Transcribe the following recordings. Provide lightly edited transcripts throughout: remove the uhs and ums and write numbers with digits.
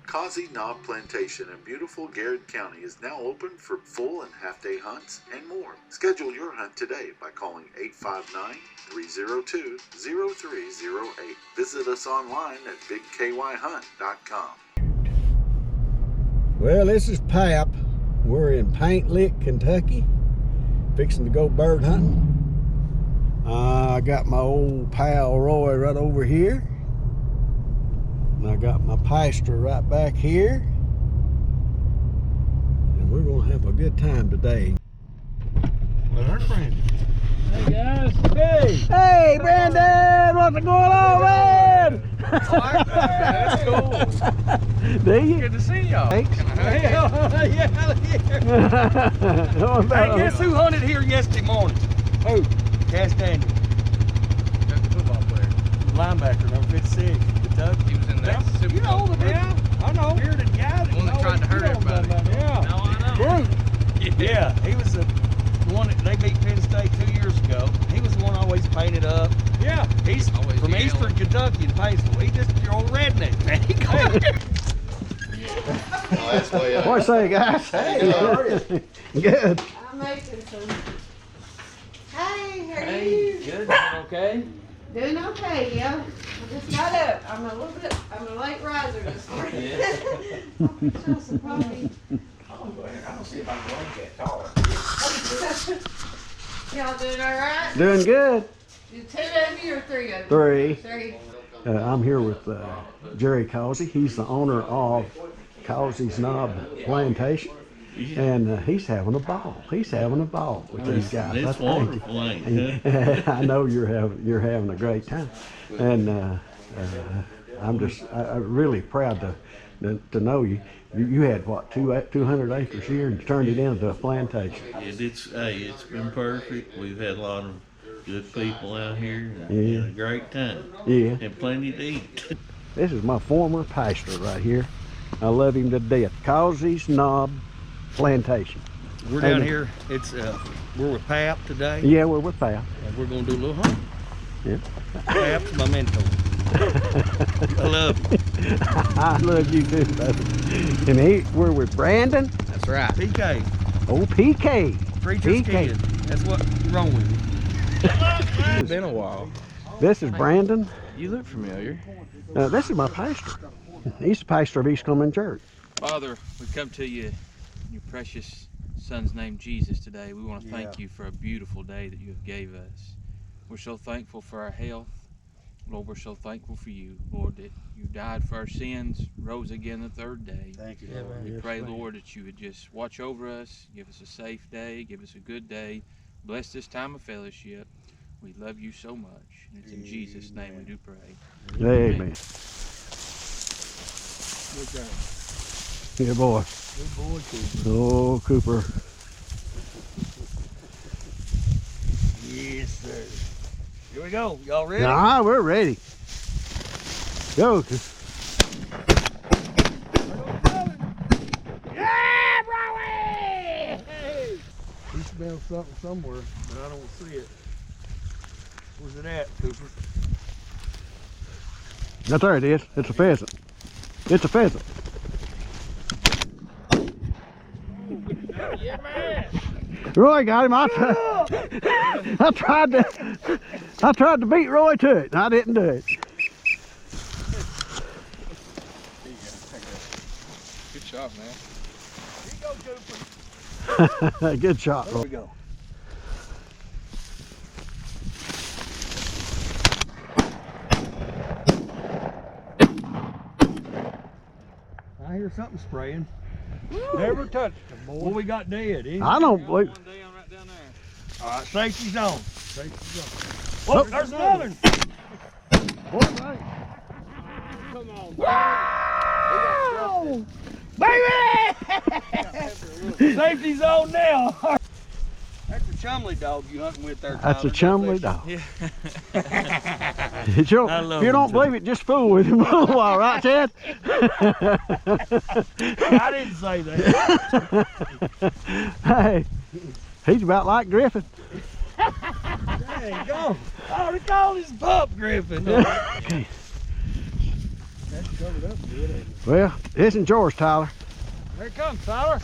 Causey Knob Plantation in beautiful Garrett County is now open for full and half-day hunts and more. Schedule your hunt today by calling 859-302-0308. Visit us online at bigkyhunt.com. Well, this is Pap. We're in Paint Lick, Kentucky, fixing to go bird hunting. I got my old pal Roy right over here. And I got my pastor right back here. And we're gonna have a good time today. With our friend. Hey guys. Hey! Hey Brandon! What's going on, man? That's cool. Do you? Good to see y'all. Thanks. Hey, guess who hunted here yesterday morning? Who? Cass Daniel. That's the football player. Linebacker, number 56. Kentucky. He was in that Super You know Bowl. the big, I know. Bearded guy. The one that tried to hurt everybody. Yeah. Now I know. Yeah, he was the one that they beat Penn State 2 years ago. He was the one always painted up. Yeah, he's Always from yelling. Eastern Kentucky in Paintsville. He's just your old redneck, man. He Oh, that's way up. What say, guys? Hey, how are you? Good. I'm making some. Hey, how are Hey, you? good, okay? Doing okay, yeah. I just got up. I'm a late riser this morning. I'll fix y'all some coffee. I'm gonna see if I can make that taller. Y'all doing all right? Doing good. You 2 of you or 3 of you? Three. 3. I'm here with Jerry Causey. He's the owner of Causey's Knob Plantation. And he's having a ball. He's having a ball with these guys. It's wonderful, ain't it? I know you're having a great time, and I'm really proud to know you. You had what 200 acres here and turned it into a plantation. It's been perfect. We've had a lot of good people out here and Yeah. had a great time. Yeah. And plenty to eat. This is my former pastor right here. I love him to death. Causey's Knob Plantation. We're down here. It's we're with Pap today. Yeah, we're with Pap. And we're gonna do a little hunt. Yeah. Pap's my mentor. I love you. I love you too, brother. And we're with Brandon. That's right. PK, Oh, PK. preacher's PK. kid. That's what's wrong with you. It's been a while. This is Brandon. You look familiar. This is my pastor. He's the pastor of East Cumming Church. Father, we come to you in your precious son's name, Jesus, today. We want to thank you for a beautiful day that you have gave us. We're so thankful for our health. Lord, we're so thankful for you, Lord, that you died for our sins, rose again the 3rd day. Thank you, Lord. We Yes, pray, ma'am. Lord, that you would just watch over us, give us a safe day, give us a good day. Bless this time of fellowship. We love you so much. And it's in Jesus' name we do pray. Amen. Good guy. Good boy. Good boy, Cooper. Oh, Cooper. Yes, sir. Here we go. Y'all ready? Nah, we're ready. Go. Yeah, Rowie! Hey! He smells something somewhere, but I don't see it. Where's it at, Cooper? That's there it is. It's a pheasant. It's a pheasant. Yeah, man! Roy got him. I tried to beat Roy to it. I didn't do it. Good shot, man. Here you go, Cooper. Good shot, There Roy. we go. I hear something spraying. Never touched him, boy. What we got dead, eh? I don't believe. One down right down there. All right, safety's on. Safety's on. Whoa, there's another one. Come on. Wow! Baby! Safety's on now. That's a chumley dog you hunting with there, That's a Tyler. chumley dog. Yeah. If you I love if you don't him, believe it, just fool with him a little while, right, Chad? I didn't say that. Hey, he's about like Griffin. There you go. Oh, they call his pup Griffin. Okay. That's covered up good, ain't it? Well, this isn't yours, Tyler. Here it comes, Tyler.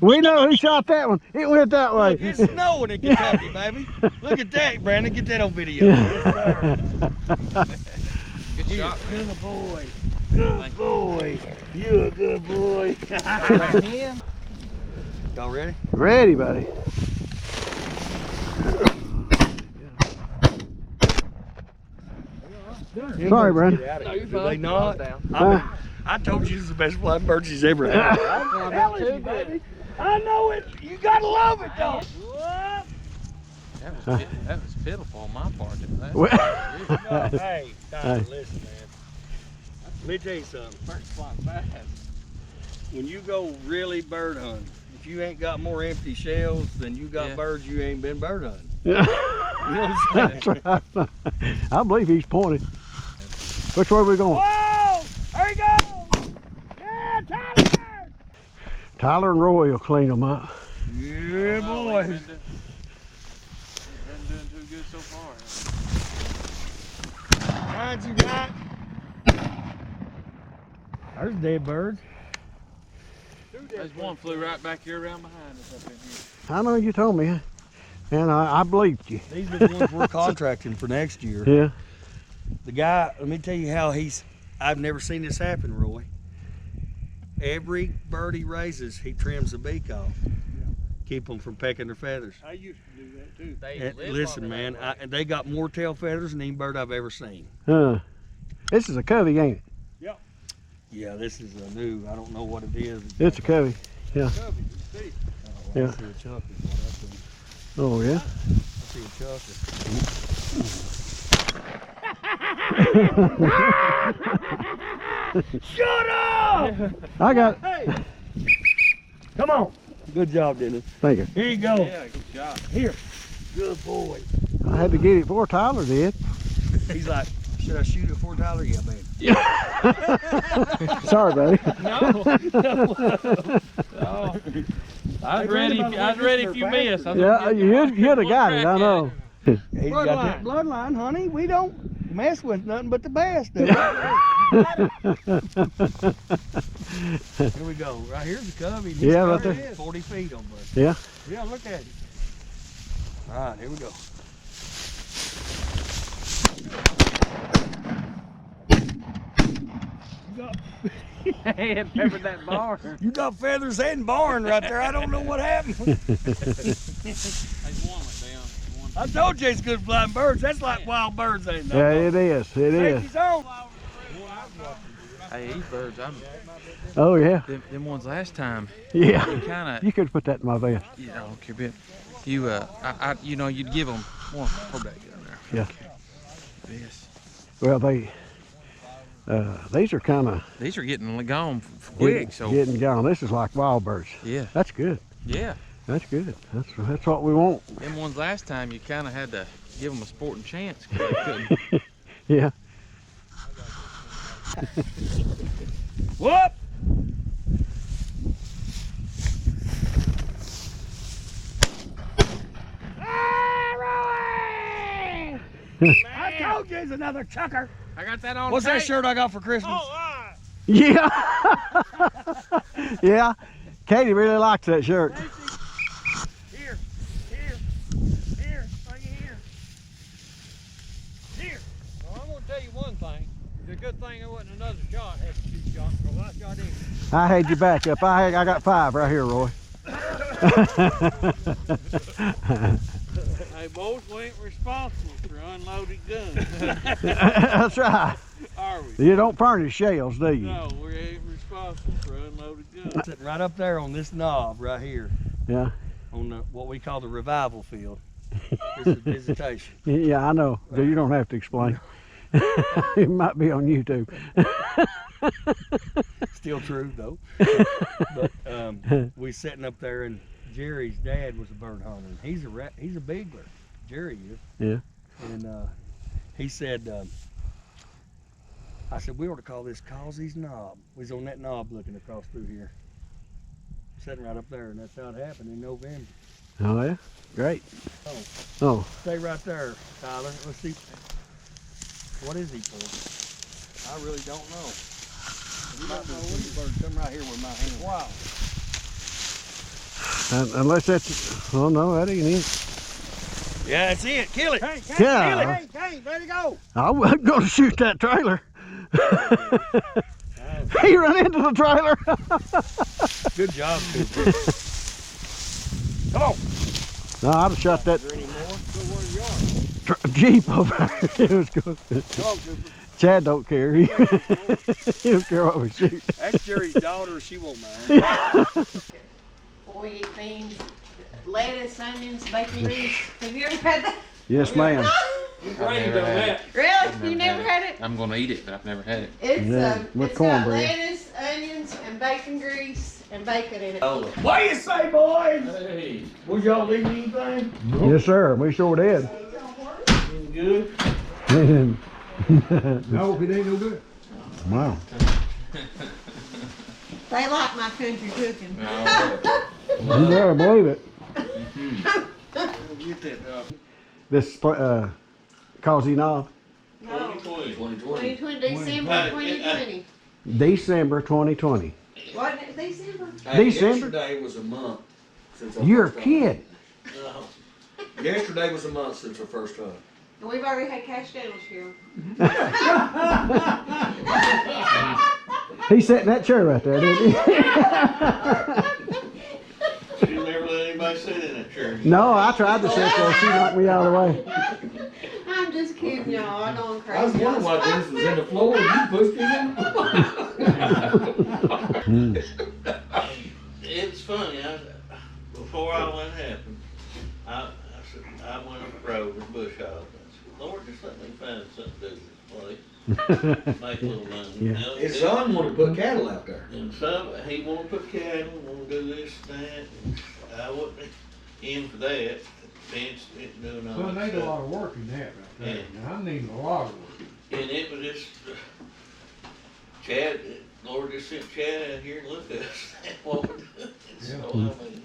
We know who shot that one. It went that way. Look, it's snowing in Kentucky, baby. Look at that, Brandon. Get that on video. Good shot. Good boy. Good boy. You a good boy. Y'all ready? Ready, buddy. Sorry, Brandon. No, you're Do fine. they not? Uh, I told you this is the best flying bird she's ever had. I'm telling you, baby. I know it. You gotta love it, though. That was pitiful on my part. That. Well, Hey, Tyler, Hey. listen, man. Let me tell you something. First flying fast. When you go really bird hunting, if you ain't got more empty shells than you got birds, you ain't been bird hunting. You know what I'm saying? that's right. I believe he's pointed. Which way are we going? Whoa! There he goes! Yeah, Tyler! Tyler and Roy will clean them up. Yeah, boy. Been doing too good so far. Find you got. There's dead birds. There's one flew right back here around behind us up in here. I know you told me, and I believed you. These are the ones we're contracting for next year. Yeah. The guy, let me tell you how I've never seen this happen, Roy. Every bird he raises, he trims the beak off. Keep them from pecking their feathers. I used to do that too. And listen, man, they got more tail feathers than any bird I've ever seen. This is a covey, ain't it? Yeah, this is a new, I don't know what it is. It's a covey. Yeah. Cubby, you see. Oh, Yeah. I see a chuck is what I see. Oh, yeah. I see a chuck. Shut up! I got it. Hey! Come on. Good job, Dennis. Thank you. Here you go. Yeah, good shot. Here. Good boy. I had to get it before Tyler did. He's like, should I shoot it before Tyler? Yeah, baby. Sorry, buddy. No. I was ready if you missed. Yeah, you'd have got it, I know. He's got that bloodline, honey. We don't mess with nothing but the best. Do we? Here we go. Right here's the cubby. He's Yeah, right covered there. 40 feet on bird. Yeah. Yeah, look at it. All right, here we go. Had peppered that bar. You got feathers and barn right there. I don't know what happened. I told you it's good flying birds. That's like wild birds, ain't Yeah, it? it is. It is. Safety's on. Hey, these birds, Oh, yeah. them ones last time, Yeah. you kind You could put that in my vest. of, I don't care a bit. You, you'd give them, well, hold that down there. Yeah. Okay. This. Well, these are kind of These are getting gone quick, so. getting gone. This is like wild birds. Yeah. That's good. Yeah. That's good. That's what we want. Them ones last time, you kind of had to give them a sporting chance because they couldn't. Yeah. Whoop! I told you it's another chucker. I got that on What's that tape. shirt I got for Christmas? Oh, all right. Yeah. Yeah. Katie really likes that shirt. Here, right here. Here. Well, I'm gonna tell you one thing. The good thing there wasn't another shot. Had two shots, because I shot him. I had you back up. I got 5 right here, Roy. Hey, both we ain't responsible for unloaded guns. That's right. Are we? You don't furnish shells, do you? No, we ain't responsible for unloaded guns. Sitting right up there on this knob right here. Yeah. On what we call the revival field. This is visitation. Yeah, I know. You don't have to explain. It might be on YouTube. Still true though. But we sitting up there, and Jerry's dad was a bird hunter. He's a bigler. Jerry is. Yeah. And he said, I said, we ought to call this Causey's knob. We was on that knob looking across through here. Sitting right up there, and that's how it happened in November. Oh yeah, great. Oh, Stay right there, Tyler. Let's see. What is he for? I really don't know. You might know what bird. Come right here with my hand. Wow. unless that's, oh no, that ain't it. Yeah, that's it. Kill it. Hey, Yeah. kill it. Hey, let it go. I wasn't gonna shoot that trailer. He ran into the trailer. Good job, Cooper. Come on. No, I'd have shot that Anymore? Jeep over there. It was good. Come on, Cooper. Chad don't care. He don't care what we shoot. That's Jerry's daughter. She won't mind. Boy, eat beans, lettuce, onions, bacon grease. Have you ever had that? Yes, ma'am. Rained on that. Really? You never had it? I'm gonna eat it, but I've never had it. It's Yeah, with it's got cornbread. lettuce, onions, and bacon grease and bacon in it. What do you say, boys? Hey. Was y'all eating anything? Yes, sir. We sure did. Good. No, it ain't no good. Wow. They like my country cooking. You better believe it. Get that This Causey knob. No, 2020. 2020, December 2020. December 2020. Wasn't it December? December? Yesterday was a month since our You're a first kid. hunt. Yesterday was a month since our first hunt. And we've already had cash Daniels here. He sat in that chair right there, didn't he? She never let anybody sit in that chair. No, I tried to sit there. She knocked me out of the way. I'm just kidding, y'all. I know I'm crazy. I was wondering why Dennis was in the floor and you pushed him in. It's funny. Before all that happened, I went up the road with bush hog. I said, Lord, just let me find something to do with this place. Make a little money. Yeah. Now, His son wanted to put cattle out there. And some, he wanted to put cattle, wanted to do this and that, and I wasn't in for that. Fenced it, doing all Well, that they do a stuff. lot of work in that right there. Yeah. Now, I need a lot of work. And it was just, Chad, Lord just sent Chad out here and looked at us and what we're doing. So, I mean,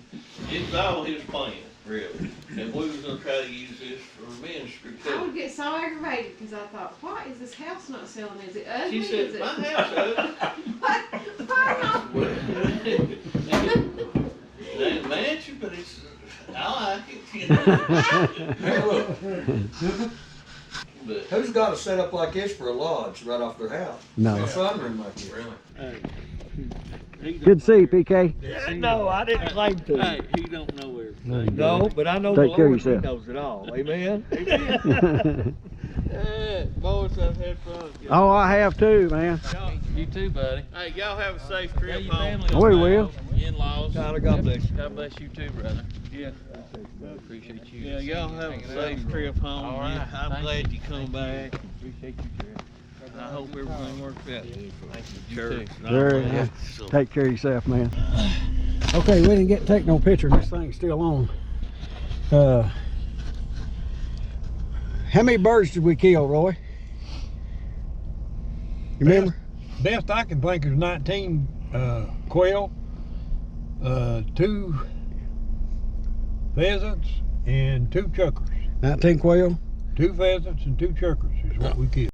it's all his plan, really. And we was gonna try to use this for ministry I too. would get so aggravated because I thought, why is this house not selling? Is it ugly? She said, is it... my house ugly. It ain't a mansion, but it's, I like it, you know. Hey, look, But, who's got a setup like this for a lodge right off their house? No. A sunroom like this. really. Good to see you, PK. No, I didn't claim to. Hey, he don't know everything. No, but I know Take the care of Lord, He yourself. knows it all. Amen. Yeah, boys, I've had fun. Oh, I have too, man. You too, buddy. Hey, y'all have a safe Tell trip your home. family. We will. Your in-laws. Tyler, God bless you. God bless you too, brother. Yeah. Appreciate you. Yeah, y'all have a hanging safe out. trip home. All right. I'm Thank glad you. you come back. Appreciate you, Jared. I hope everything works out for You church. too. and all Very that. good. So- Take care of yourself, man. Okay, we didn't get to take no picture. This thing's still on. How many birds did we kill, Roy? You remember? Best I can think is 19 quail, 2 pheasants, and 2 chukars. 19 quail? 2 pheasants and 2 chukars is what we killed.